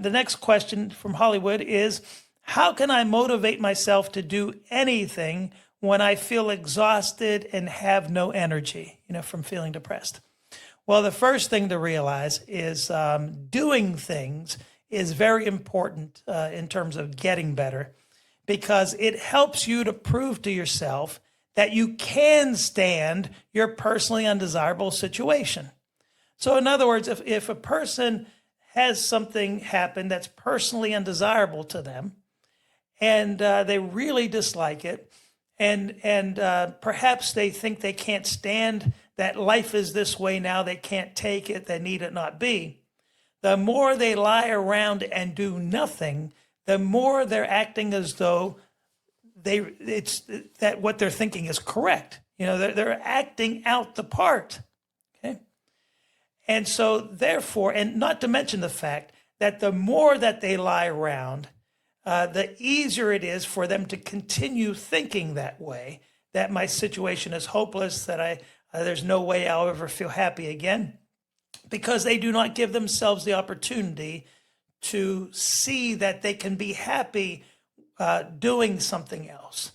The next question from Hollywood is, how can I motivate myself to do anything when I feel exhausted and have no energy, from feeling depressed? Well, the first thing to realize is doing things is very important in terms of getting better, because it helps you to prove to yourself that you can stand your personally undesirable situation. So in other words, if a person has something happen that's personally undesirable to them, and they really dislike it, and perhaps they think they can't stand that life is this way now, they can't take it, they need it not be, the more they lie around and do nothing, the more they're acting as though that what they're thinking is correct. They're acting out the part. Okay. And so therefore, and not to mention the fact that the more that they lie around, the easier it is for them to continue thinking that way, that my situation is hopeless, that there's no way I'll ever feel happy again, because they do not give themselves the opportunity to see that they can be happy doing something else.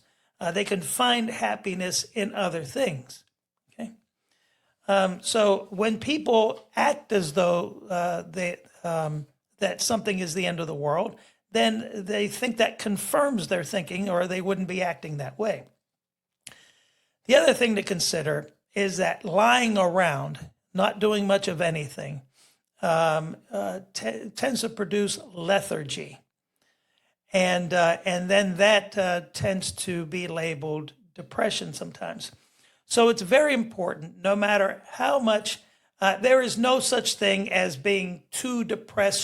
They can find happiness in other things. Okay. So when people act as though that something is the end of the world, then they think that confirms their thinking, or they wouldn't be acting that way. The other thing to consider is that lying around, not doing much of anything, tends to produce lethargy. And then that tends to be labeled depression sometimes. So it's very important, no matter how much, there is no such thing as being too depressed